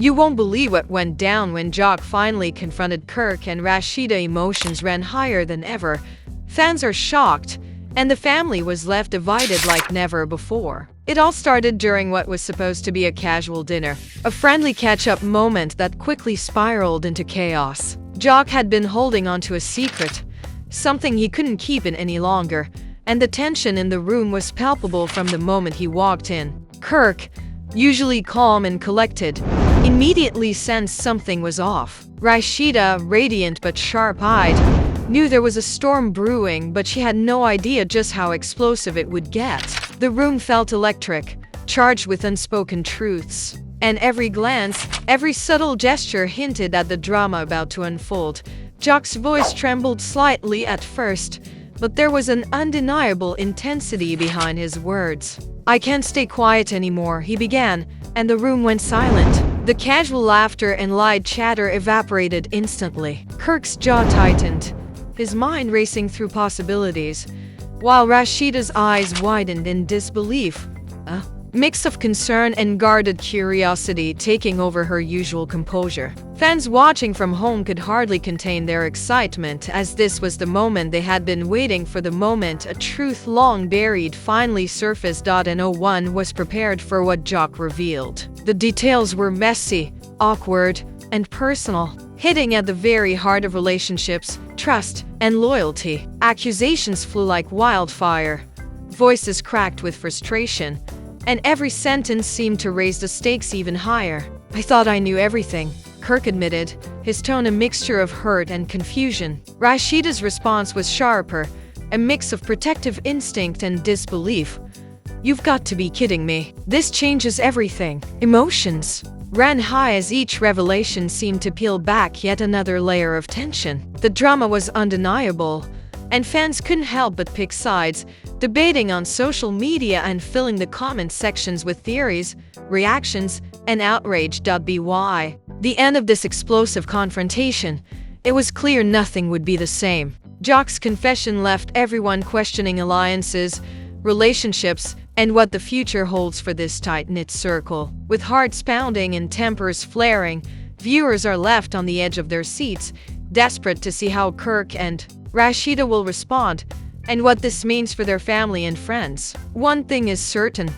You won't believe what went down when Jock finally confronted Kirk and Rasheeda. Emotions ran higher than ever. Fans are shocked, and the family was left divided like never before. It all started during what was supposed to be a casual dinner, a friendly catch-up moment that quickly spiraled into chaos. Jock had been holding onto a secret, something he couldn't keep in any longer, and the tension in the room was palpable from the moment he walked in. Kirk, usually calm and collected, immediately sensed something was off. Rasheeda, radiant but sharp-eyed, knew there was a storm brewing, but she had no idea just how explosive it would get. The room felt electric, charged with unspoken truths, and every glance, every subtle gesture hinted at the drama about to unfold. Jock's voice trembled slightly at first, but there was an undeniable intensity behind his words. "I can't stay quiet anymore," he began, and the room went silent. The casual laughter and light chatter evaporated instantly. Kirk's jaw tightened, his mind racing through possibilities, while Rasheeda's eyes widened in disbelief, a mix of concern and guarded curiosity taking over her usual composure. Fans watching from home could hardly contain their excitement, as this was the moment they had been waiting for, the moment a truth long buried finally surfaced. And no one was prepared for what Jock revealed. The details were messy, awkward, and personal, hitting at the very heart of relationships, trust, and loyalty. Accusations flew like wildfire, voices cracked with frustration, and every sentence seemed to raise the stakes even higher. "I thought I knew everything," Kirk admitted, his tone a mixture of hurt and confusion. Rasheeda's response was sharper, a mix of protective instinct and disbelief. "You've got to be kidding me. This changes everything." Emotions ran high as each revelation seemed to peel back yet another layer of tension. The drama was undeniable, and fans couldn't help but pick sides, debating on social media and filling the comment sections with theories, reactions, and outrage. By the end of this explosive confrontation, it was clear nothing would be the same. Jock's confession left everyone questioning alliances, relationships, and what the future holds for this tight-knit circle. With hearts pounding and tempers flaring, viewers are left on the edge of their seats, desperate to see how Kirk and Rasheeda will respond, and what this means for their family and friends. One thing is certain,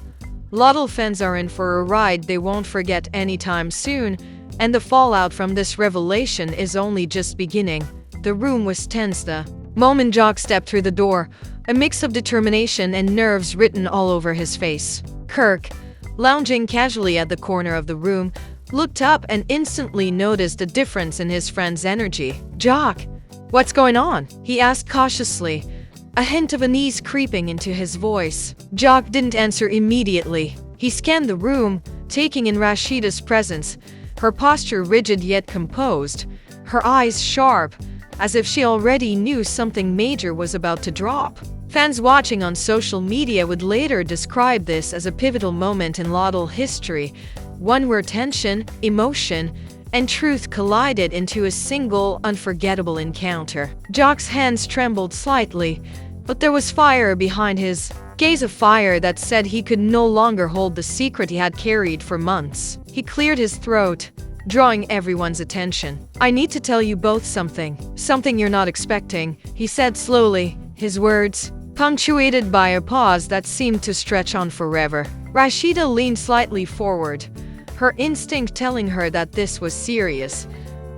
LHTL fans are in for a ride they won't forget anytime soon, and the fallout from this revelation is only just beginning. The room was tense the moment Jock stepped through the door, a mix of determination and nerves written all over his face. Kirk, lounging casually at the corner of the room, looked up and instantly noticed a difference in his friend's energy. "Jock, what's going on?" he asked cautiously, a hint of unease creeping into his voice. Jock didn't answer immediately. He scanned the room, taking in Rasheeda's presence, her posture rigid yet composed, her eyes sharp, as if she already knew something major was about to drop. Fans watching on social media would later describe this as a pivotal moment in LHTL history, one where tension, emotion, and truth collided into a single, unforgettable encounter. Jock's hands trembled slightly, but there was fire behind his gaze, a fire that said he could no longer hold the secret he had carried for months. He cleared his throat, drawing everyone's attention. "I need to tell you both something you're not expecting," he said slowly, his words punctuated by a pause that seemed to stretch on forever. Rasheeda leaned slightly forward, her instinct telling her that this was serious,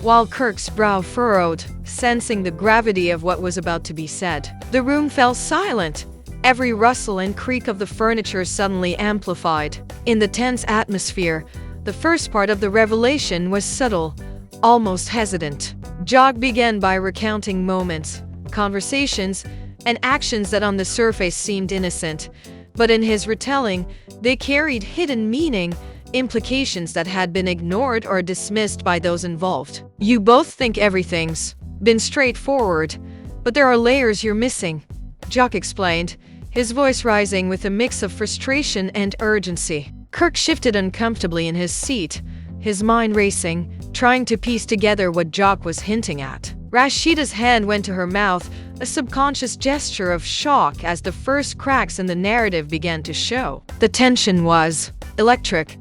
while Kirk's brow furrowed, sensing the gravity of what was about to be said. The room fell silent, every rustle and creak of the furniture suddenly amplified. In the tense atmosphere, the first part of the revelation was subtle, almost hesitant. Jock began by recounting moments, conversations, and actions that on the surface seemed innocent, but in his retelling, they carried hidden meaning, implications that had been ignored or dismissed by those involved. "You both think everything's been straightforward, but there are layers you're missing," Jock explained, his voice rising with a mix of frustration and urgency. Kirk shifted uncomfortably in his seat, his mind racing, trying to piece together what Jock was hinting at. Rasheeda's hand went to her mouth, a subconscious gesture of shock as the first cracks in the narrative began to show. The tension was electric,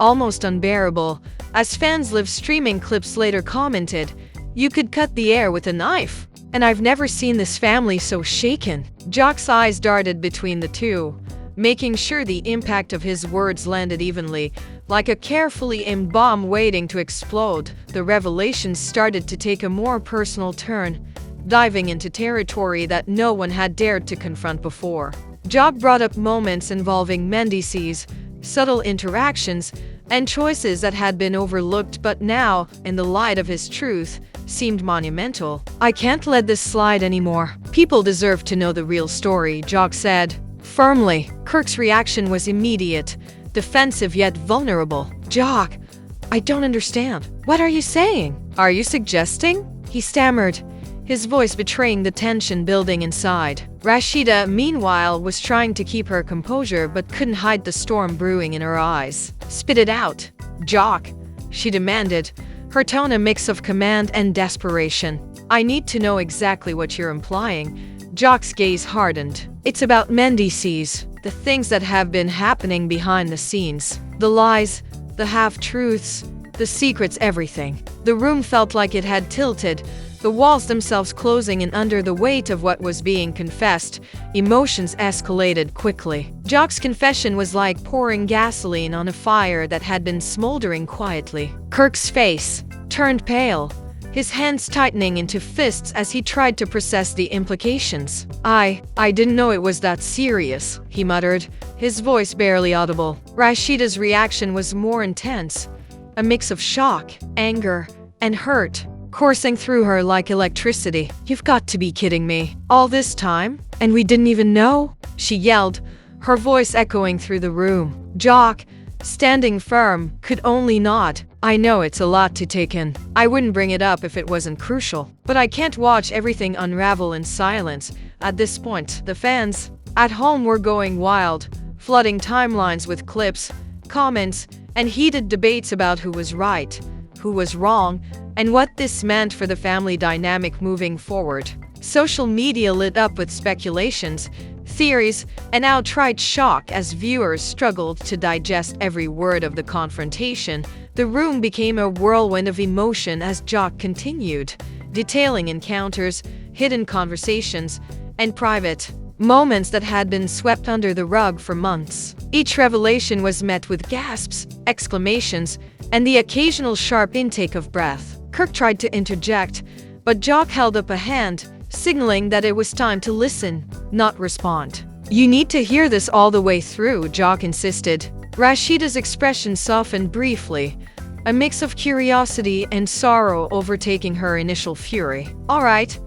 almost unbearable, As fans live streaming clips later commented, "You could cut the air with a knife. And I've never seen this family so shaken." Jock's eyes darted between the two, making sure the impact of his words landed evenly, like a carefully aimed bomb waiting to explode. The revelations started to take a more personal turn, diving into territory that no one had dared to confront before. Jock brought up moments involving Mendeecees, subtle interactions, and choices that had been overlooked but now, in the light of his truth, seemed monumental. "I can't let this slide anymore. People deserve to know the real story," Jock said firmly. Kirk's reaction was immediate, defensive yet vulnerable. "Jock, I don't understand. What are you saying? Are you suggesting?" he stammered, his voice betraying the tension building inside. Rasheeda, meanwhile, was trying to keep her composure but couldn't hide the storm brewing in her eyes. "Spit it out, Jock," she demanded, her tone a mix of command and desperation. "I need to know exactly what you're implying." Jock's gaze hardened. "It's about Mendeecees, the things that have been happening behind the scenes. The lies, the half-truths, the secrets, everything." The room felt like it had tilted, the walls themselves closing in under the weight of what was being confessed. Emotions escalated quickly. Jock's confession was like pouring gasoline on a fire that had been smoldering quietly. Kirk's face turned pale, his hands tightening into fists as he tried to process the implications. I didn't know it was that serious," he muttered, his voice barely audible. Rasheeda's reaction was more intense, a mix of shock, anger, and hurt, coursing through her like electricity. "You've got to be kidding me. All this time? And we didn't even know?" she yelled, her voice echoing through the room. Jock, standing firm, could only nod. "I know it's a lot to take in. I wouldn't bring it up if it wasn't crucial. But I can't watch everything unravel in silence." At this point, the fans at home were going wild, flooding timelines with clips, comments, and heated debates about who was right, who was wrong, and what this meant for the family dynamic moving forward. Social media lit up with speculations, theories, and outright shock as viewers struggled to digest every word of the confrontation. The room became a whirlwind of emotion as Jock continued, detailing encounters, hidden conversations, and private moments that had been swept under the rug for months. Each revelation was met with gasps, exclamations, and the occasional sharp intake of breath. Kirk tried to interject, but Jock held up a hand, signaling that it was time to listen, not respond. "You need to hear this all the way through," Jock insisted. Rasheeda's expression softened briefly, a mix of curiosity and sorrow overtaking her initial fury. "All right,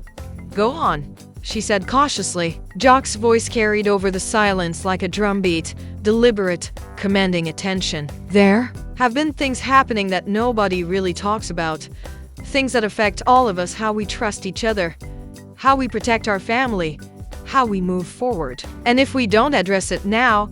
go on," she said cautiously. Jock's voice carried over the silence like a drumbeat, deliberate, commanding attention. "There have been things happening that nobody really talks about. Things that affect all of us, how we trust each other, how we protect our family, how we move forward. And if we don't address it now,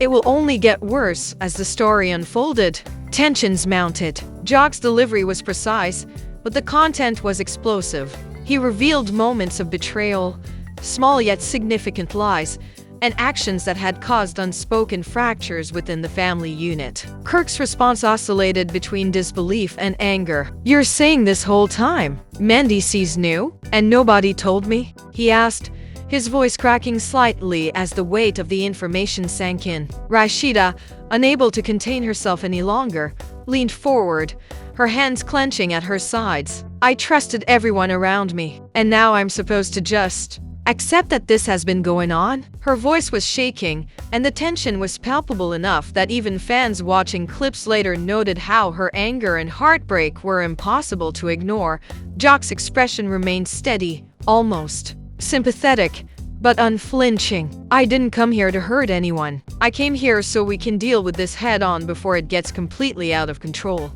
it will only get worse." As the story unfolded, tensions mounted. Jock's delivery was precise, but the content was explosive. He revealed moments of betrayal, small yet significant lies, and actions that had caused unspoken fractures within the family unit. Kirk's response oscillated between disbelief and anger. "You're saying this whole time Mendeecees knew, and nobody told me?" he asked, his voice cracking slightly as the weight of the information sank in. Rasheeda, unable to contain herself any longer, leaned forward, her hands clenching at her sides. "I trusted everyone around me, and now I'm supposed to just accept that this has been going on?" Her voice was shaking, and the tension was palpable enough that even fans watching clips later noted how her anger and heartbreak were impossible to ignore. Jock's expression remained steady, almost sympathetic, but unflinching. "I didn't come here to hurt anyone. I came here so we can deal with this head-on before it gets completely out of control."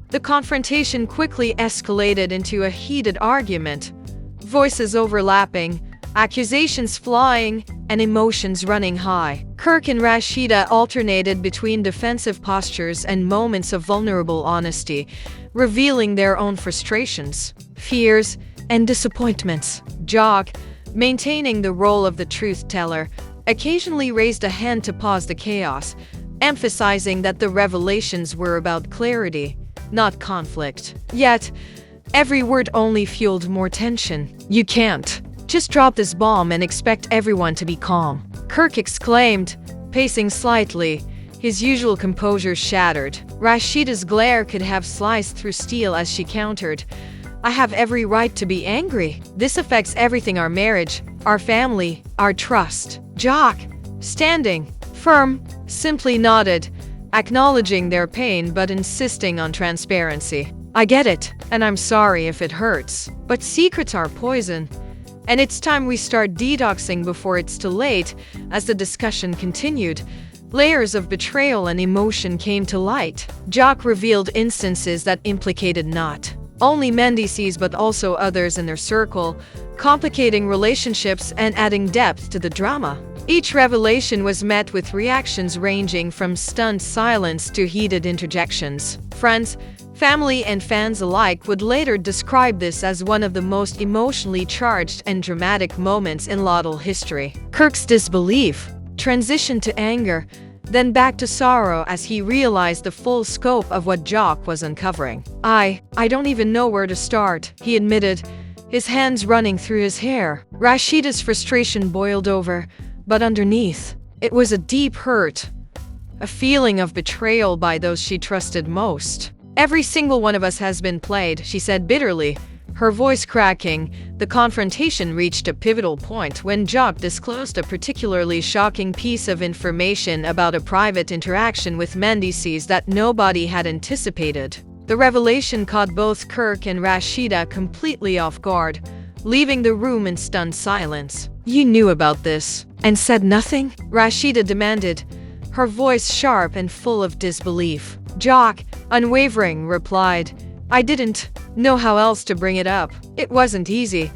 The confrontation quickly escalated into a heated argument, voices overlapping, accusations flying, and emotions running high. Kirk and Rasheeda alternated between defensive postures and moments of vulnerable honesty, revealing their own frustrations, fears, and disappointments. Jock, maintaining the role of the truth-teller, occasionally raised a hand to pause the chaos, emphasizing that the revelations were about clarity, not conflict. Yet, every word only fueled more tension. "You can't just drop this bomb and expect everyone to be calm," Kirk exclaimed, pacing slightly, his usual composure shattered. Rasheeda's glare could have sliced through steel as she countered, "I have every right to be angry. This affects everything: our marriage, our family, our trust." Jock, standing firm, simply nodded, acknowledging their pain but insisting on transparency. "I get it, and I'm sorry if it hurts. But secrets are poison, and it's time we start detoxing before it's too late." As the discussion continued, layers of betrayal and emotion came to light. Jock revealed instances that implicated not only Mendeecees but also others in their circle, complicating relationships and adding depth to the drama. Each revelation was met with reactions ranging from stunned silence to heated interjections. Friends, family, and fans alike would later describe this as one of the most emotionally charged and dramatic moments in LHTL history. Kirk's disbelief transitioned to anger, then back to sorrow as he realized the full scope of what Jock was uncovering. I don't even know where to start," he admitted, his hands running through his hair. Rasheeda's frustration boiled over, but underneath, it was a deep hurt, a feeling of betrayal by those she trusted most. "Every single one of us has been played," she said bitterly, her voice cracking. The confrontation reached a pivotal point when Jock disclosed a particularly shocking piece of information about a private interaction with Mendeecees that nobody had anticipated. The revelation caught both Kirk and Rasheeda completely off guard, leaving the room in stunned silence. "You knew about this and said nothing?" Rasheeda demanded, her voice sharp and full of disbelief. Jock, unwavering, replied, "I didn't know how else to bring it up. It wasn't easy,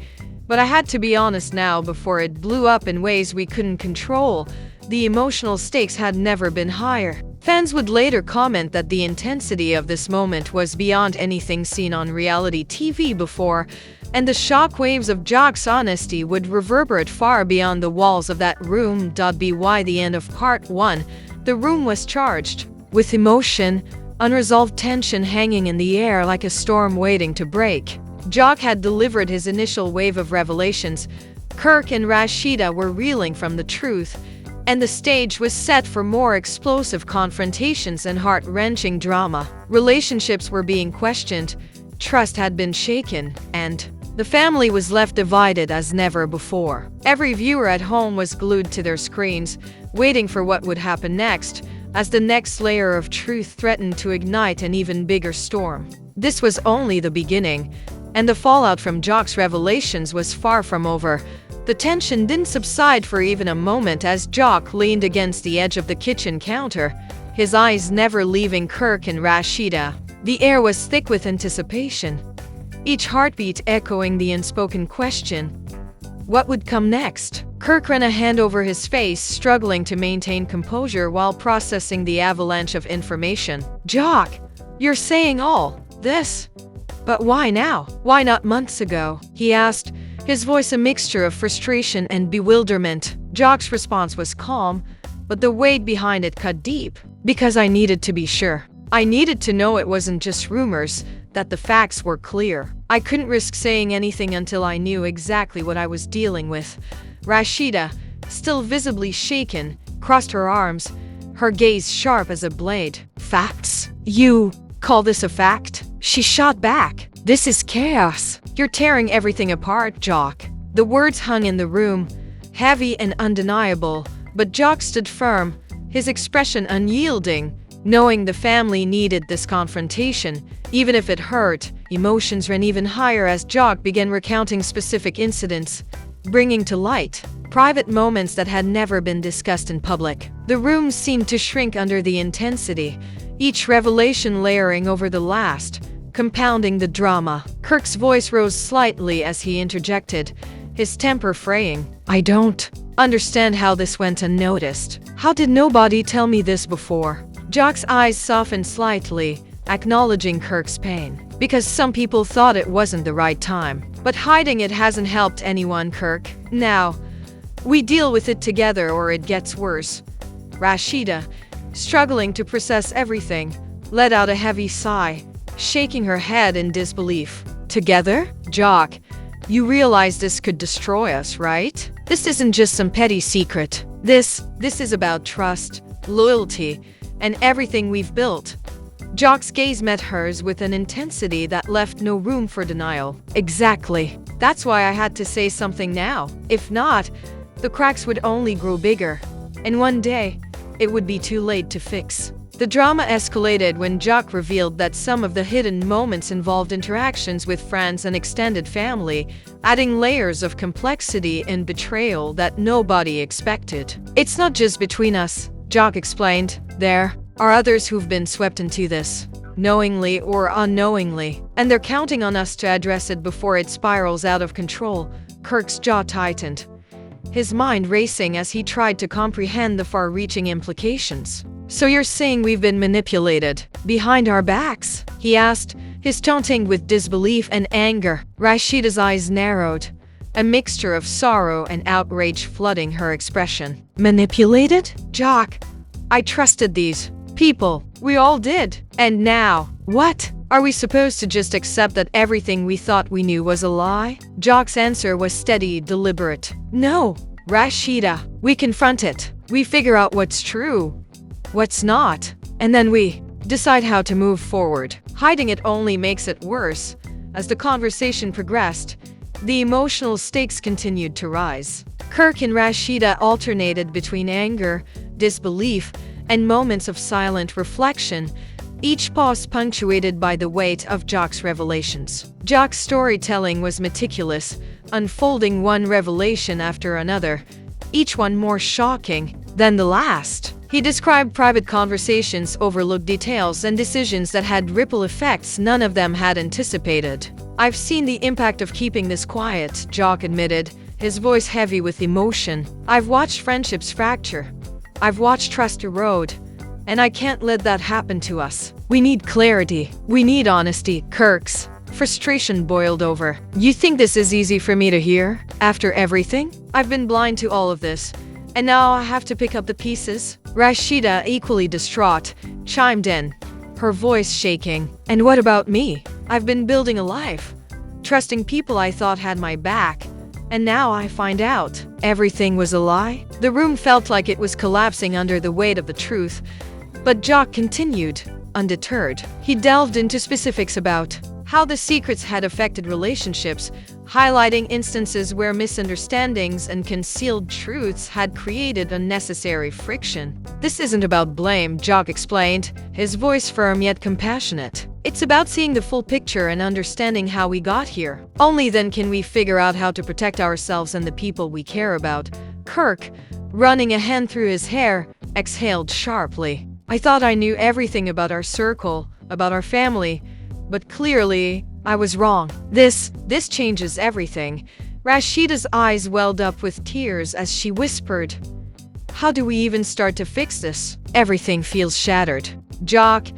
but I had to be honest now before it blew up in ways we couldn't control." The emotional stakes had never been higher. Fans would later comment that the intensity of this moment was beyond anything seen on reality TV before, and the shockwaves of Jock's honesty would reverberate far beyond the walls of that room. By the end of part 1, the room was charged with emotion, unresolved tension hanging in the air like a storm waiting to break. Jock had delivered his initial wave of revelations. Kirk and Rasheeda were reeling from the truth, and the stage was set for more explosive confrontations and heart-wrenching drama. Relationships were being questioned, trust had been shaken, and the family was left divided as never before. Every viewer at home was glued to their screens, waiting for what would happen next, as the next layer of truth threatened to ignite an even bigger storm. This was only the beginning, and the fallout from Jock's revelations was far from over. The tension didn't subside for even a moment as Jock leaned against the edge of the kitchen counter, his eyes never leaving Kirk and Rasheeda. The air was thick with anticipation, each heartbeat echoing the unspoken question, what would come next? Kirk ran a hand over his face, struggling to maintain composure while processing the avalanche of information. "Jock, you're saying all this? But why now? Why not months ago?" he asked, his voice a mixture of frustration and bewilderment. Jock's response was calm, but the weight behind it cut deep. "Because I needed to be sure. I needed to know it wasn't just rumors, that the facts were clear. I couldn't risk saying anything until I knew exactly what I was dealing with." Rasheeda, still visibly shaken, crossed her arms, her gaze sharp as a blade. "Facts? You call this a fact?" she shot back. "This is chaos. You're tearing everything apart, Jock." The words hung in the room, heavy and undeniable, but Jock stood firm, his expression unyielding, knowing the family needed this confrontation, even if it hurt. Emotions ran even higher as Jock began recounting specific incidents, bringing to light private moments that had never been discussed in public. The room seemed to shrink under the intensity, each revelation layering over the last, compounding the drama. Kirk's voice rose slightly as he interjected, his temper fraying. "I don't understand how this went unnoticed. How did nobody tell me this before?" Jock's eyes softened slightly, acknowledging Kirk's pain. "Because some people thought it wasn't the right time. But hiding it hasn't helped anyone, Kirk. Now, we deal with it together or it gets worse." Rasheeda, struggling to process everything, let out a heavy sigh, shaking her head in disbelief. Together? Jock, you realize this could destroy us, right? This isn't just some petty secret. This is about trust, loyalty, and everything we've built. Jock's gaze met hers with an intensity that left no room for denial. Exactly. That's why I had to say something now. If not, the cracks would only grow bigger. And one day, it would be too late to fix. The drama escalated when Jock revealed that some of the hidden moments involved interactions with friends and extended family, adding layers of complexity and betrayal that nobody expected. It's not just between us, Jock explained. There are others who've been swept into this, knowingly or unknowingly, and they're counting on us to address it before it spirals out of control. Kirk's jaw tightened, his mind racing as he tried to comprehend the far-reaching implications. So you're saying we've been manipulated behind our backs? He asked, his tone tinged with disbelief and anger. Rasheeda's eyes narrowed, a mixture of sorrow and outrage flooding her expression. Manipulated? Jock, I trusted these people. We all did. And now, what? Are we supposed to just accept that everything we thought we knew was a lie? Jock's answer was steady, deliberate. No, Rasheeda, we confront it. We figure out what's true, what's not, and then we decide how to move forward. Hiding it only makes it worse. As the conversation progressed, the emotional stakes continued to rise. Kirk and Rasheeda alternated between anger, disbelief, and moments of silent reflection, each pause punctuated by the weight of Jock's revelations. Jock's storytelling was meticulous, unfolding one revelation after another, each one more shocking than the last. He described private conversations, overlooked details, and decisions that had ripple effects none of them had anticipated. I've seen the impact of keeping this quiet, Jock admitted, his voice heavy with emotion. I've watched friendships fracture. I've watched trust erode. And I can't let that happen to us. We need clarity. We need honesty. Kirk's frustration boiled over. You think this is easy for me to hear? After everything? I've been blind to all of this. And now I have to pick up the pieces? Rasheeda, equally distraught, chimed in, her voice shaking. And what about me? I've been building a life, trusting people I thought had my back. And now I find out everything was a lie. The room felt like it was collapsing under the weight of the truth. But Jock continued, undeterred. He delved into specifics about how the secrets had affected relationships, highlighting instances where misunderstandings and concealed truths had created unnecessary friction. This isn't about blame, Jock explained, his voice firm yet compassionate. It's about seeing the full picture and understanding how we got here. Only then can we figure out how to protect ourselves and the people we care about. Kirk, running a hand through his hair, exhaled sharply. I thought I knew everything about our circle, about our family, but clearly, I was wrong. This changes everything. Rasheeda's eyes welled up with tears as she whispered, how do we even start to fix this? Everything feels shattered. Jock,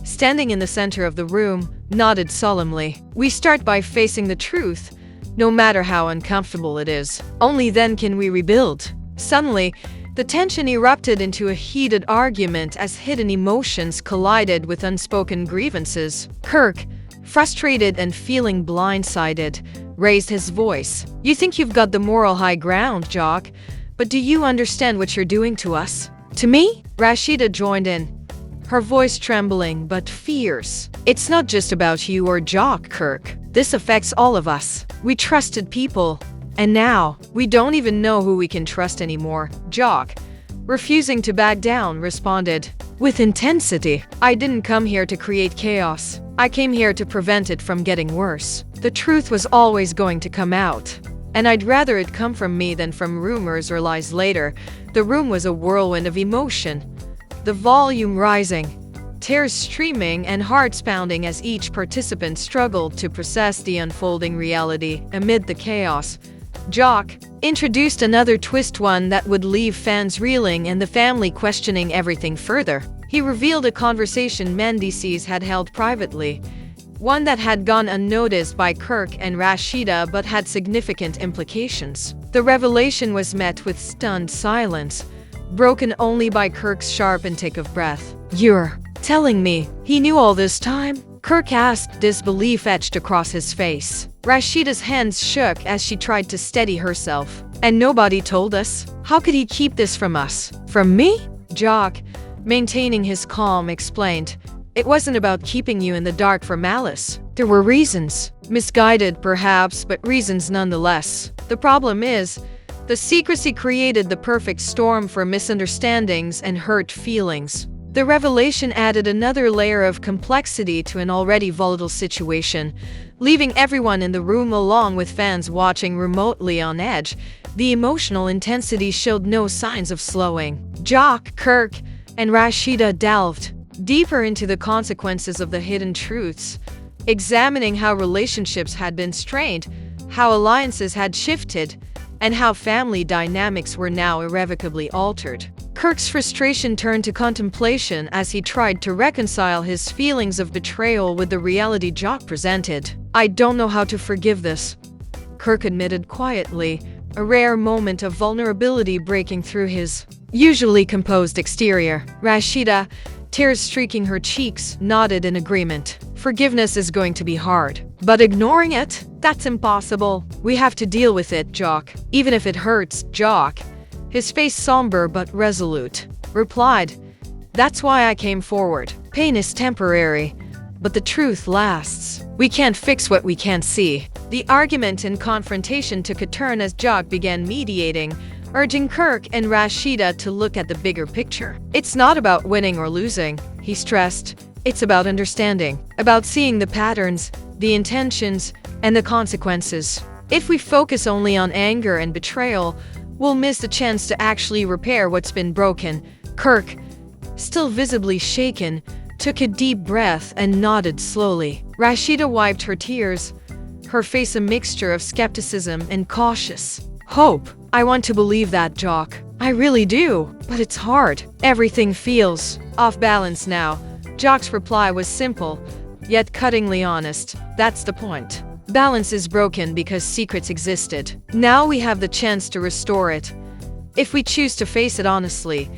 standing in the center of the room, nodded solemnly. We start by facing the truth, no matter how uncomfortable it is. Only then can we rebuild. Suddenly, the tension erupted into a heated argument as hidden emotions collided with unspoken grievances. Kirk, frustrated and feeling blindsided, raised his voice. You think you've got the moral high ground, Jock, but do you understand what you're doing to us? To me? Rasheeda joined in, her voice trembling but fierce. It's not just about you or Jock, Kirk. This affects all of us. We trusted people. And now, we don't even know who we can trust anymore. Jock, refusing to back down, responded with intensity. I didn't come here to create chaos. I came here to prevent it from getting worse. The truth was always going to come out. And I'd rather it come from me than from rumors or lies later. The room was a whirlwind of emotion, the volume rising, tears streaming and hearts pounding as each participant struggled to process the unfolding reality amid the chaos. Jock introduced another twist, one that would leave fans reeling and the family questioning everything further. He revealed a conversation Mendeecees had held privately, one that had gone unnoticed by Kirk and Rasheeda but had significant implications. The revelation was met with stunned silence, broken only by Kirk's sharp intake of breath. You're telling me he knew all this time? Kirk asked, disbelief etched across his face. Rasheeda's hands shook as she tried to steady herself. And nobody told us? How could he keep this from us? From me? Jock, maintaining his calm, explained. It wasn't about keeping you in the dark for malice. There were reasons. Misguided, perhaps, but reasons nonetheless. The problem is, the secrecy created the perfect storm for misunderstandings and hurt feelings. The revelation added another layer of complexity to an already volatile situation, leaving everyone in the room along with fans watching remotely on edge. The emotional intensity showed no signs of slowing. Jock, Kirk, and Rasheeda delved deeper into the consequences of the hidden truths, examining how relationships had been strained, how alliances had shifted, and how family dynamics were now irrevocably altered. Kirk's frustration turned to contemplation as he tried to reconcile his feelings of betrayal with the reality Jock presented. I don't know how to forgive this, Kirk admitted quietly, a rare moment of vulnerability breaking through his usually composed exterior. Rasheeda, tears streaking her cheeks, nodded in agreement. Forgiveness is going to be hard, but ignoring it? That's impossible. We have to deal with it, Jock. Even if it hurts, Jock, his face somber but resolute, replied, That's why I came forward. Pain is temporary, but the truth lasts. We can't fix what we can't see. The argument and confrontation took a turn as Jock began mediating, urging Kirk and Rasheeda to look at the bigger picture. It's not about winning or losing, he stressed. It's about understanding, about seeing the patterns, the intentions, and the consequences. If we focus only on anger and betrayal, we'll miss the chance to actually repair what's been broken. Kirk, still visibly shaken, took a deep breath and nodded slowly. Rasheeda wiped her tears, her face a mixture of skepticism and cautious hope. I want to believe that, Jock. I really do, but it's hard. Everything feels off balance now. Jock's reply was simple, yet cuttingly honest. That's the point. Balance is broken because secrets existed. Now we have the chance to restore it. If we choose to face it honestly,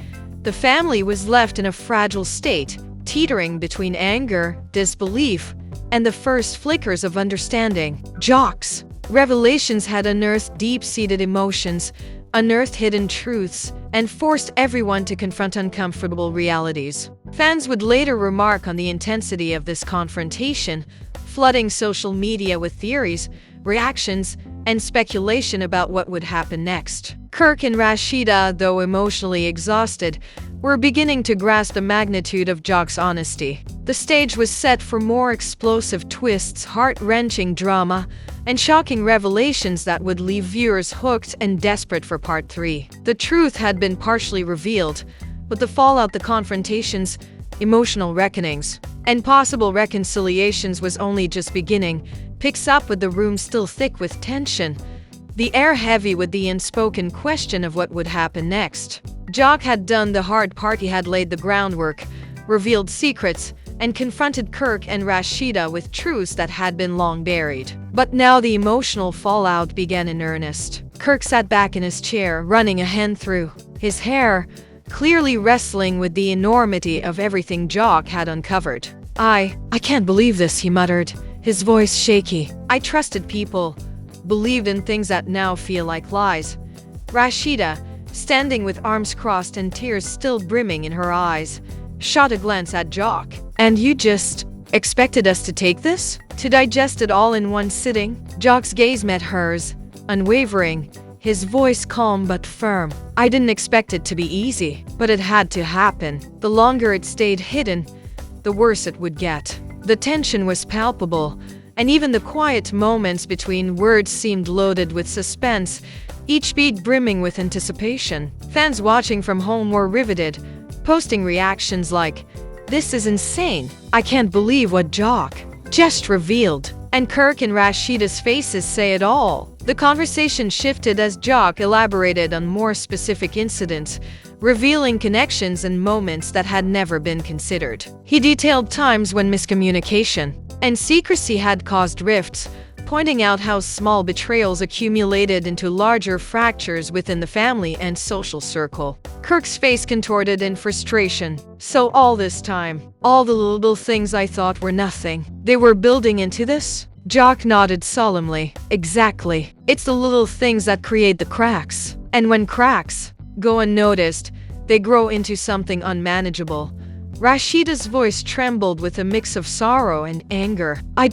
the family was left in a fragile state, teetering between anger, disbelief, and the first flickers of understanding. Jock's revelations had unearthed deep-seated emotions, unearthed hidden truths, and forced everyone to confront uncomfortable realities. Fans would later remark on the intensity of this confrontation, flooding social media with theories, reactions, and speculation about what would happen next. Kirk and Rasheeda, though emotionally exhausted, were beginning to grasp the magnitude of Jock's honesty. The stage was set for more explosive twists, heart-wrenching drama, and shocking revelations that would leave viewers hooked and desperate for part 3. The truth had been partially revealed, but the fallout, the confrontations, emotional reckonings, and possible reconciliations was only just beginning. Picks up with the room still thick with tension, the air heavy with the unspoken question of what would happen next. Jock had done the hard part. He had laid the groundwork, revealed secrets, and confronted Kirk and Rasheeda with truths that had been long buried. But now the emotional fallout began in earnest. Kirk sat back in his chair, running a hand through his hair, clearly wrestling with the enormity of everything Jock had uncovered. I can't believe this, he muttered, his voice shaky. I trusted people, believed in things that now feel like lies. Rasheeda, standing with arms crossed and tears still brimming in her eyes, shot a glance at Jock. And you just expected us to take this? To digest it all in one sitting? Jock's gaze met hers, unwavering, his voice calm but firm. I didn't expect it to be easy, but it had to happen. The longer it stayed hidden, the worse it would get. The tension was palpable, and even the quiet moments between words seemed loaded with suspense, each beat brimming with anticipation. Fans watching from home were riveted, posting reactions like, "This is insane. I can't believe what Jock just revealed." And Kirk and Rasheeda's faces say it all. The conversation shifted as Jock elaborated on more specific incidents, revealing connections and moments that had never been considered. He detailed times when miscommunication and secrecy had caused rifts, pointing out how small betrayals accumulated into larger fractures within the family and social circle. Kirk's face contorted in frustration. So all this time, all the little things I thought were nothing, they were building into this? Jock nodded solemnly. Exactly. It's the little things that create the cracks. And when cracks go unnoticed, they grow into something unmanageable. Rasheeda's voice trembled with a mix of sorrow and anger. I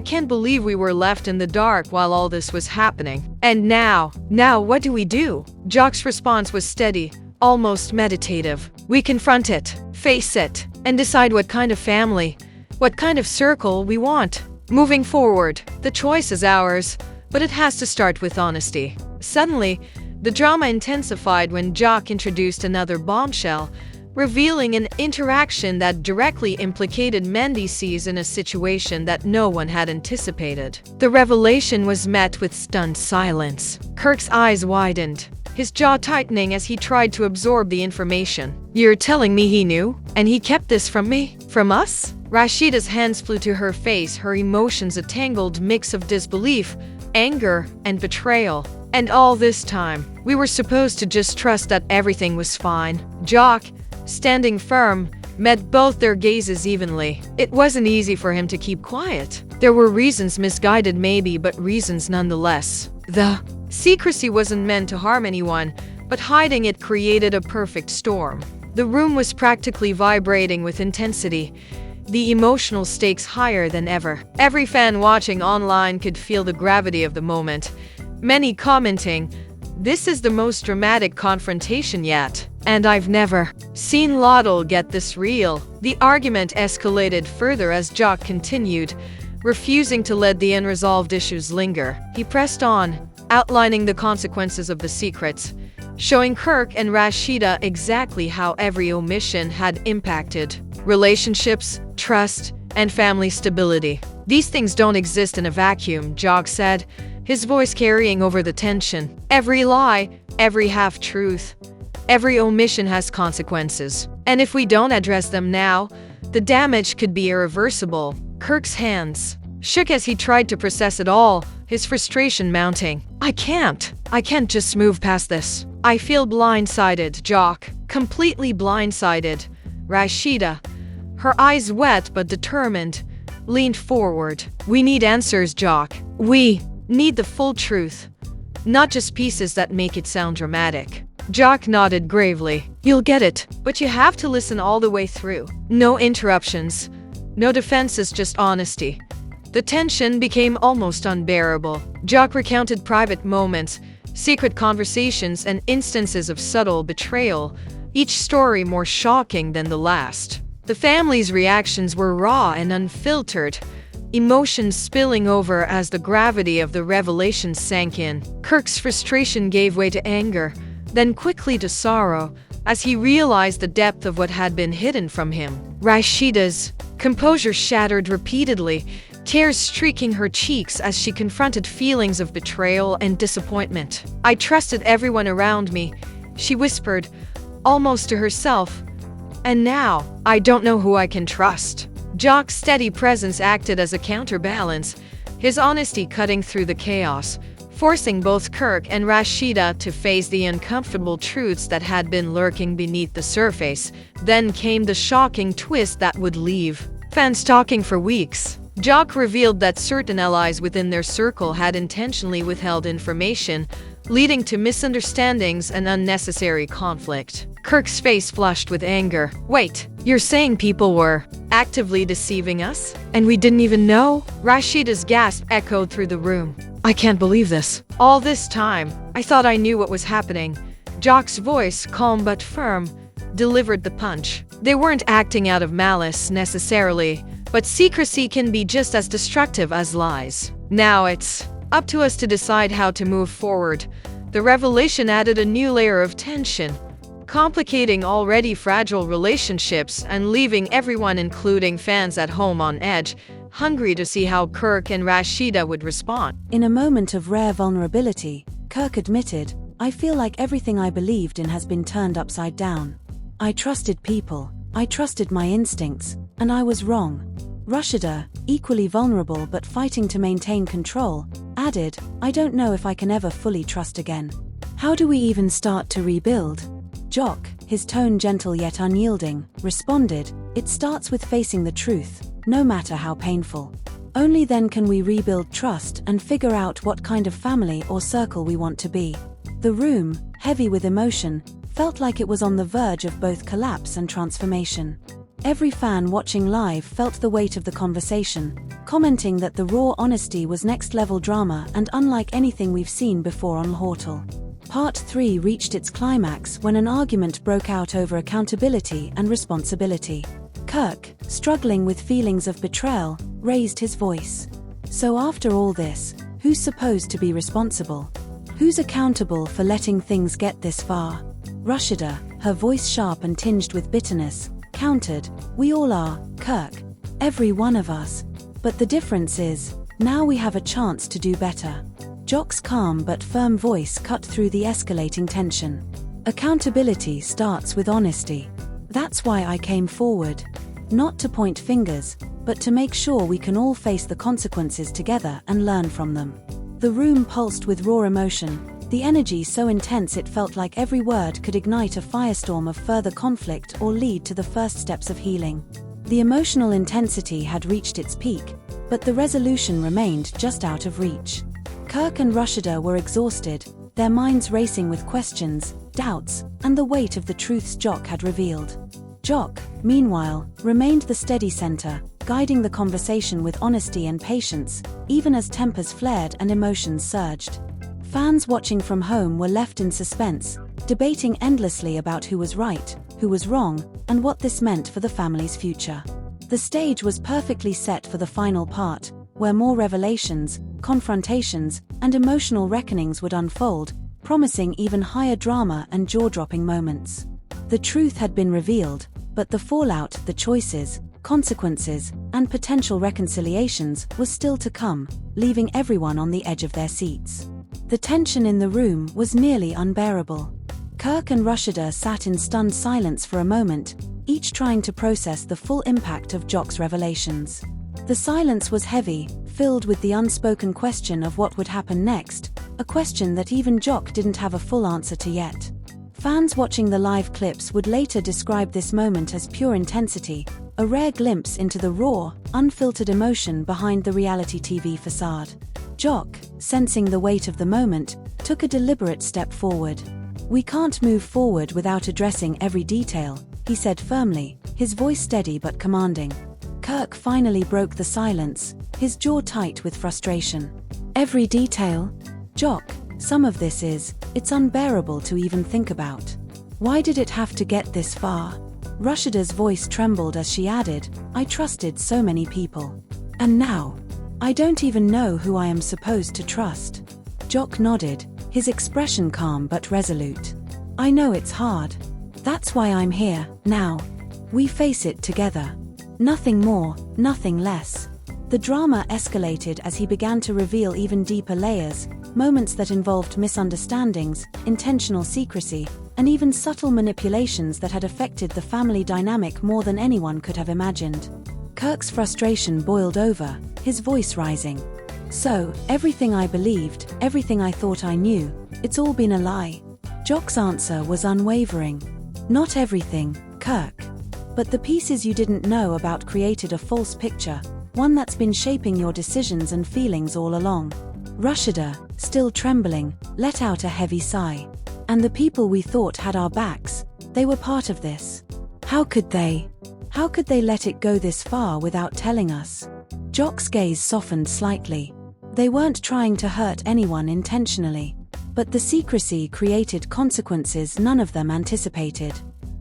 can't believe we were left in the dark while all this was happening. And now what do we do? Jock's response was steady, almost meditative. We confront it, face it, and decide what kind of family, what kind of circle we want. Moving forward, the choice is ours, but it has to start with honesty. Suddenly, the drama intensified when Jock introduced another bombshell, revealing an interaction that directly implicated Mendeecees in a situation that no one had anticipated. The revelation was met with stunned silence. Kirk's eyes widened, his jaw tightening as he tried to absorb the information. You're telling me he knew? And he kept this from me? From us? Rasheeda's hands flew to her face, her emotions a tangled mix of disbelief, anger, and betrayal. And all this time, we were supposed to just trust that everything was fine. Jock, standing firm, met both their gazes evenly. It wasn't easy for him to keep quiet. There were reasons, misguided maybe, but reasons nonetheless. The secrecy wasn't meant to harm anyone, but hiding it created a perfect storm. The room was practically vibrating with intensity, the emotional stakes higher than ever. Every fan watching online could feel the gravity of the moment, many commenting, "This is the most dramatic confrontation yet. And I've never seen LHTL get this real." The argument escalated further as Jock continued, refusing to let the unresolved issues linger. He pressed on, outlining the consequences of the secrets, showing Kirk and Rasheeda exactly how every omission had impacted relationships, trust, and family stability. These things don't exist in a vacuum, Jock said, his voice carrying over the tension. Every lie, every half-truth, every omission has consequences. And if we don't address them now, the damage could be irreversible. Kirk's hands shook as he tried to process it all, his frustration mounting. I can't just move past this. I feel blindsided, Jock. Completely blindsided. Rasheeda, her eyes wet but determined, leaned forward. We need answers, Jock. We need the full truth, not just pieces that make it sound dramatic. Jock nodded gravely. You'll get it, but you have to listen all the way through. No interruptions, no defenses, just honesty. The tension became almost unbearable. Jock recounted private moments, secret conversations, and instances of subtle betrayal, each story more shocking than the last. The family's reactions were raw and unfiltered, emotions spilling over as the gravity of the revelation sank in. Kirk's frustration gave way to anger, then quickly to sorrow, as he realized the depth of what had been hidden from him. Rasheeda's composure shattered repeatedly, tears streaking her cheeks as she confronted feelings of betrayal and disappointment. I trusted everyone around me, she whispered, almost to herself. And now, I don't know who I can trust. Jock's steady presence acted as a counterbalance, his honesty cutting through the chaos, forcing both Kirk and Rasheeda to face the uncomfortable truths that had been lurking beneath the surface. Then came the shocking twist that would leave fans talking for weeks. Jock revealed that certain allies within their circle had intentionally withheld information, leading to misunderstandings and unnecessary conflict. Kirk's face flushed with anger. Wait, you're saying people were actively deceiving us? And we didn't even know? Rasheeda's gasp echoed through the room. I can't believe this. All this time, I thought I knew what was happening. Jock's voice, calm but firm, delivered the punch. They weren't acting out of malice necessarily, but secrecy can be just as destructive as lies. Now it's up to us to decide how to move forward. The revelation added a new layer of tension, complicating already fragile relationships and leaving everyone, including fans at home, on edge, hungry to see how Kirk and Rasheeda would respond. In a moment of rare vulnerability, Kirk admitted, I feel like everything I believed in has been turned upside down. I trusted people, I trusted my instincts, and I was wrong. Rasheeda, equally vulnerable but fighting to maintain control, added, "I don't know if I can ever fully trust again. How do we even start to rebuild?" Jock, his tone gentle yet unyielding, responded, "It starts with facing the truth, no matter how painful. Only then can we rebuild trust and figure out what kind of family or circle we want to be." The room, heavy with emotion, felt like it was on the verge of both collapse and transformation. Every fan watching live felt the weight of the conversation, commenting that the raw honesty was next-level drama and unlike anything we've seen before on LHHATL. Part 3 reached its climax when an argument broke out over accountability and responsibility. Kirk, struggling with feelings of betrayal, raised his voice. "So after all this, who's supposed to be responsible? Who's accountable for letting things get this far?" Rasheeda, her voice sharp and tinged with bitterness, countered, "We all are, Kirk. Every one of us. But the difference is, now we have a chance to do better." Jock's calm but firm voice cut through the escalating tension. "Accountability starts with honesty. That's why I came forward. Not to point fingers, but to make sure we can all face the consequences together and learn from them." The room pulsed with raw emotion, the energy so intense it felt like every word could ignite a firestorm of further conflict or lead to the first steps of healing. The emotional intensity had reached its peak, but the resolution remained just out of reach. Kirk and Rasheeda were exhausted, their minds racing with questions, doubts, and the weight of the truths Jock had revealed. Jock, meanwhile, remained the steady center, guiding the conversation with honesty and patience, even as tempers flared and emotions surged. Fans watching from home were left in suspense, debating endlessly about who was right, who was wrong, and what this meant for the family's future. The stage was perfectly set for the final part, where more revelations, confrontations, and emotional reckonings would unfold, promising even higher drama and jaw-dropping moments. The truth had been revealed, but the fallout, the choices, consequences, and potential reconciliations was still to come, leaving everyone on the edge of their seats. The tension in the room was nearly unbearable. Kirk and Rasheeda sat in stunned silence for a moment, each trying to process the full impact of Jock's revelations. The silence was heavy, filled with the unspoken question of what would happen next, a question that even Jock didn't have a full answer to yet. Fans watching the live clips would later describe this moment as pure intensity, a rare glimpse into the raw, unfiltered emotion behind the reality TV facade. Jock, sensing the weight of the moment, took a deliberate step forward. "We can't move forward without addressing every detail," he said firmly, his voice steady but commanding. Kirk finally broke the silence, his jaw tight with frustration. "Every detail? Jock, some of this it's unbearable to even think about. Why did it have to get this far?" Rasheeda's voice trembled as she added, "I trusted so many people. And now, I don't even know who I am supposed to trust." Jock nodded, his expression calm but resolute. "I know it's hard. That's why I'm here, now. We face it together. Nothing more, nothing less." The drama escalated as he began to reveal even deeper layers, moments that involved misunderstandings, intentional secrecy, and even subtle manipulations that had affected the family dynamic more than anyone could have imagined. Kirk's frustration boiled over, his voice rising. "So, everything I believed, everything I thought I knew, it's all been a lie?" Jock's answer was unwavering. "Not everything, Kirk. But the pieces you didn't know about created a false picture, one that's been shaping your decisions and feelings all along." Rasheeda, still trembling, let out a heavy sigh. "And the people we thought had our backs, they were part of this. How could they? How could they let it go this far without telling us?" Jock's gaze softened slightly. "They weren't trying to hurt anyone intentionally. But the secrecy created consequences none of them anticipated.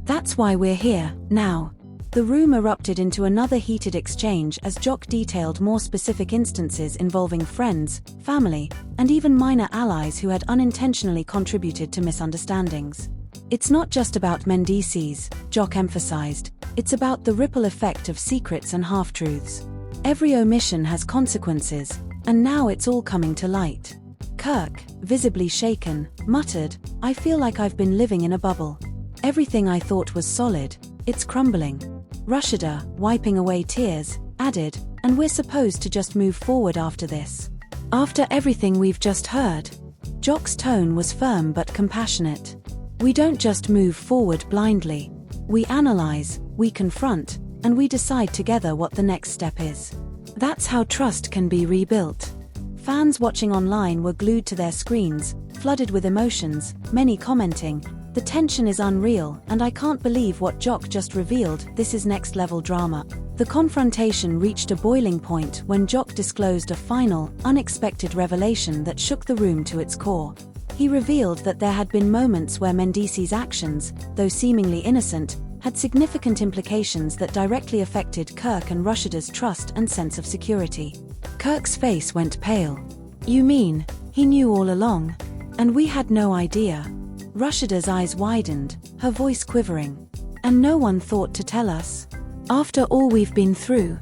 That's why we're here, now." The room erupted into another heated exchange as Jock detailed more specific instances involving friends, family, and even minor allies who had unintentionally contributed to misunderstandings. "It's not just about Mendeecees," Jock emphasized. "It's about the ripple effect of secrets and half-truths. Every omission has consequences, and now it's all coming to light." Kirk, visibly shaken, muttered, "I feel like I've been living in a bubble. Everything I thought was solid, it's crumbling." Rasheeda, wiping away tears, added, and we're supposed to just move forward after this. After everything we've just heard. Jock's tone was firm but compassionate. We don't just move forward blindly. We analyze, we confront, and we decide together what the next step is. That's how trust can be rebuilt. Fans watching online were glued to their screens, flooded with emotions, many commenting, "The tension is unreal, and I can't believe what Jock just revealed, this is next level drama." The confrontation reached a boiling point when Jock disclosed a final, unexpected revelation that shook the room to its core. He revealed that there had been moments where Mendeecees' actions, though seemingly innocent, had significant implications that directly affected Kirk and Rasheeda's trust and sense of security. Kirk's face went pale. "You mean, he knew all along? And we had no idea?" Rasheeda's eyes widened, her voice quivering. "And no one thought to tell us? After all we've been through?"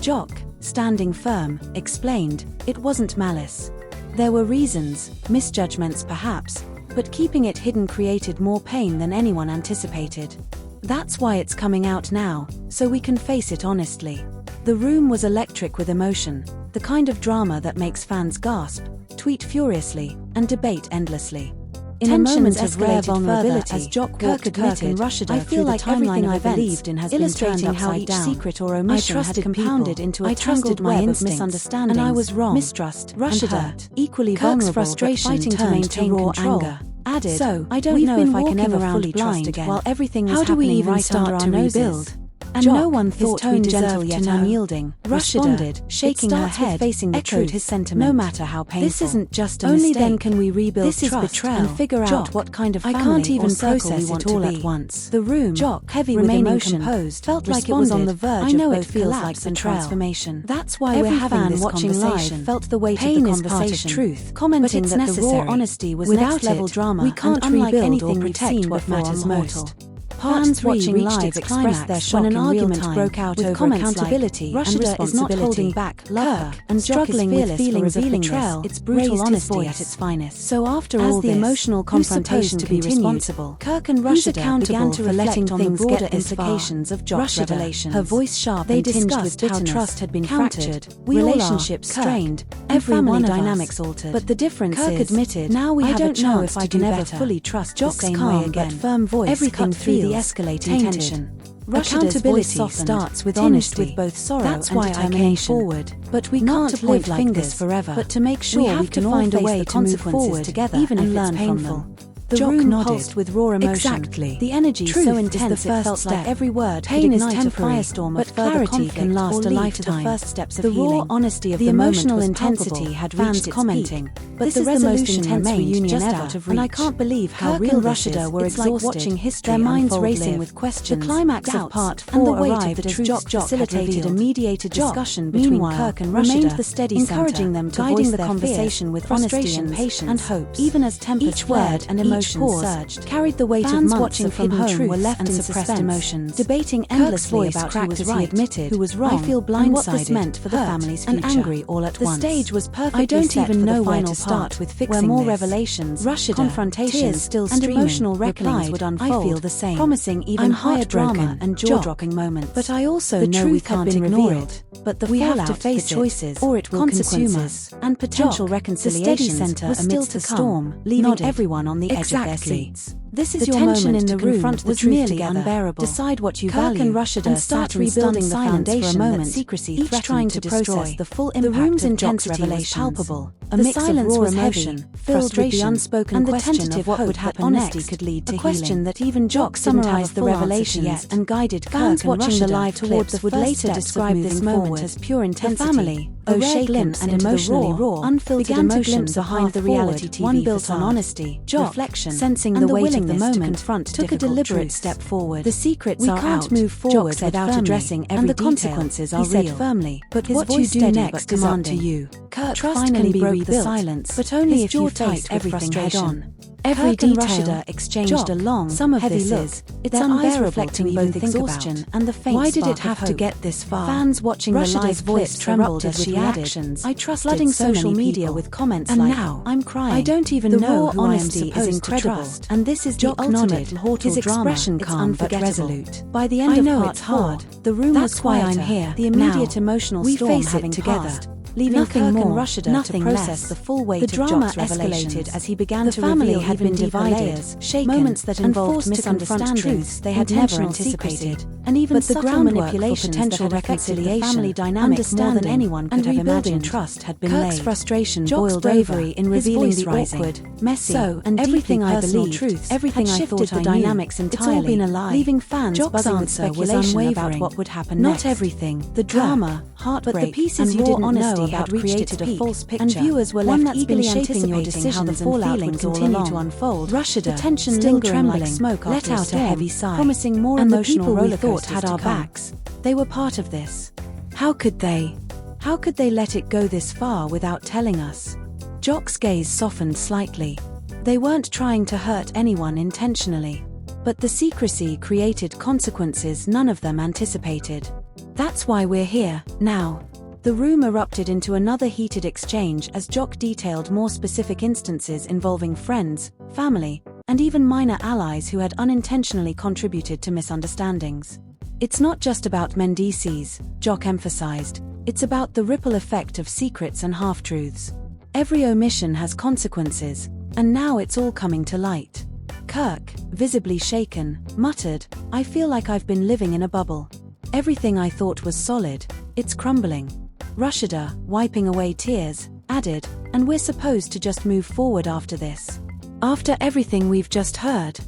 Jock, standing firm, explained, "It wasn't malice. There were reasons, misjudgments perhaps, but keeping it hidden created more pain than anyone anticipated. That's why it's coming out now, so we can face it honestly." The room was electric with emotion, the kind of drama that makes fans gasp, tweet furiously, and debate endlessly. In a moment of rare vulnerability, as Jock walked Kirk and Rasheeda, "I feel like everything I believed in has illustrating how each secret or omission had compounded into a tangled web of misunderstandings, and I was wrong, mistrust, Rasheeda, equally vulnerable, frustration fighting to maintain control." Added, "So, I don't know if I can ever fully trust again. While everything was happening right under our noses. And Jock, no one thought we deserved yet unyielding," Rasheeda, shaking her head, facing the truth, his sentiment. "No matter how painful. This isn't just a mistake. Only then can we rebuild this trust is betrayal. And figure out what kind of family I can't even process it all at once." The room, Jock, heavy with emotion, composed, felt like it was on the verge of both collapse and transformation. "That's why we're having this watching live felt the weight of the conversation, truth, commenting that the raw honesty was next level drama. We can't rebuild or protect what matters most." Fans watching live expressed their shock when an argument broke out over accountability and responsibility. Is not holding back, Kirk, and struggling with feelings of betrayal. It's brutal honesty at its finest. So after all the emotional confrontation to be responsible, Kirk and Rasheeda began to reflect on the broader implications of Jock's revelation. Her voice sharp and tinged with how trust had been fractured, relationships strained, every dynamics altered. But the difference is, Kirk admitted, "Now we have a chance to do better. Fully trust Jock's calm but firm voice everything through the escalating tension. Accountability starts with honesty, with both sorrow and determination. Forward. But we can't point fingers forever, but to make sure we can find a way to move forward together, even if it's painful." The room pulsed with raw emotion. Exactly. The energy so intense it felt like every word pain is temporary, but clarity can last a lifetime. The first steps of the raw honesty of the emotional intensity had reached its commenting, but the resolution remained just out of reach. And I can't believe how real Rasheeda were exhausted, watching history, their minds racing with questions. The climax of part 4 arrived as Jock facilitated a mediated discussion between Kirk and Rasheeda, the steady encouraging them to voice the conversation with honesty and patience and hopes. Even as each word and emotion surged, carried the weight of months watching from home were left in suppressed emotions, debating endlessly about who was right, admitted, who was wrong, I feel blindsided, and what this meant for the family's future, and angry all at once. The stage was perfectly I don't set even know where to start with fixing where more revelations, Rasheeda, confrontations, still and emotional reckonings would unfold. I feel the same, promising even higher drama and jaw-dropping moments. But I also know we can't ignore it. But we have to face choices, or it will consume us, and potential reconciliations were still to come, leaving everyone on the edge of their seats. This is your moment in the room confront the truth nearly together. Unbearable. Decide what you value and Rasheeda start rebuilding the foundation for a moment. Secrecy each trying to process the full impact the room's intensity was palpable. A mix of raw emotion, filled with the unspoken and the tentative what would happen honesty next. Could lead to a question that even Jock summarized the revelations yet and guided Kirk and watching the live clips would later describe this moment as pure intensity. The family, a shaken and emotionally raw, unfiltered emotions behind the reality TV one built on honesty, reflection, sensing the weight of the moment, took a deliberate step forward. The secrets are out. We can't move forward without addressing every detail. And the consequences are real. He said firmly. But what you do next is up to you. Kirk finally broke the silence, but only if you face everything head on. Every Kirk and detail. Rasheeda exchanged Jock, a long, some of heavy this look. is, it's Their eyes unbearable reflecting to even both think exhaustion about. and the faint Why did spark it have of to hope. get this far? Fans watching the Rasheeda's live voice clips trembled erupted as with she added, reactions, I trusted flooding so social many media people. with comments And like, now, "I'm crying." I don't even The know raw who I am honesty supposed is to incredible, trust. and this is Jock the ultimate nodded, mortal his drama. expression It's calm but unforgettable. resolute. By the I end of know part it's hard. 4, the room That's was why quieter, I'm here. the immediate Now, emotional we storm face it having together. passed, leaving Nothing Kirk more, and Rasheeda nothing to process less. the full weight The of drama Jock's revelations. escalated as he began The to family reveal had even been deeper divided, layers, shaken, moments that and involved forced to confront misunderstandings truths they had never intentional anticipated, secrecy, and even but the subtle groundwork manipulations for potential that had affected the reconciliation, family dynamic more than anyone could and have rebuilding imagined. trust had been Kirk's laid. frustration Jock's boiled bravery over, in his revealing voice the rising. awkward, messy, So, and everything deeply I personal believed, truths everything had I shifted thought the I knew, dynamics it's entirely, all been a lie, leaving fans Jock's buzzing with answer was speculation about unwavering. what would happen Not next. everything, The drama, heartbreak, but the pieces and you raw didn't know honesty about had reached created its a peak, false picture, and viewers were one left that's been eagerly shaping your anticipating how the decisions and fallout would feelings all continue along. to unfold. Rasheeda, the tension still lingering trembling, like smoke let after a out a storm, heavy sigh, promising more and the emotional people we roller thought coasters had to our come. backs, they were part of this. How could they? How could they let it go this far without telling us? Jock's gaze softened slightly. They weren't trying to hurt anyone intentionally. But the secrecy created consequences none of them anticipated. That's why we're here, now. The room erupted into another heated exchange as Jock detailed more specific instances involving friends, family, and even minor allies who had unintentionally contributed to misunderstandings. It's not just about Mendeecees, Jock emphasized. It's about the ripple effect of secrets and half-truths. Every omission has consequences, and now it's all coming to light. Kirk, visibly shaken, muttered, I feel like I've been living in a bubble. Everything I thought was solid, it's crumbling. Rasheeda, wiping away tears, added, and we're supposed to just move forward after this. After everything we've just heard.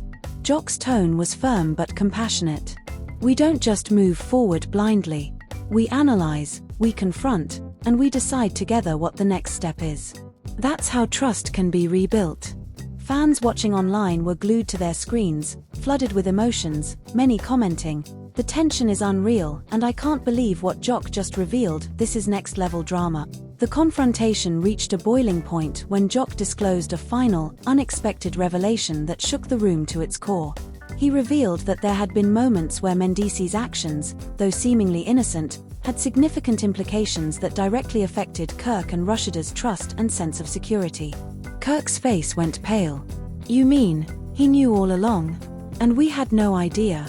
Jock's tone was firm but compassionate. We don't just move forward blindly. We analyze, we confront, and we decide together what the next step is. That's how trust can be rebuilt. Fans watching online were glued to their screens, flooded with emotions, many commenting, the tension is unreal, and I can't believe what Jock just revealed, this is next-level drama. The confrontation reached a boiling point when Jock disclosed a final, unexpected revelation that shook the room to its core. He revealed that there had been moments where Mendeecees' actions, though seemingly innocent, had significant implications that directly affected Kirk and Rasheeda's trust and sense of security. Kirk's face went pale. You mean, he knew all along? And we had no idea?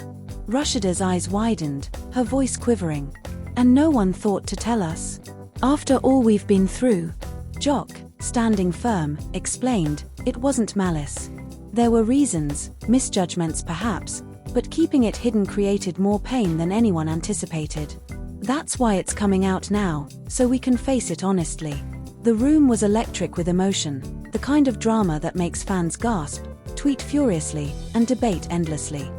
Rasheeda's eyes widened, her voice quivering. And no one thought to tell us? After all we've been through? Jock, standing firm, explained, it wasn't malice. There were reasons, misjudgments perhaps, but keeping it hidden created more pain than anyone anticipated. That's why it's coming out now, so we can face it honestly. The room was electric with emotion, the kind of drama that makes fans gasp, tweet furiously, and debate endlessly.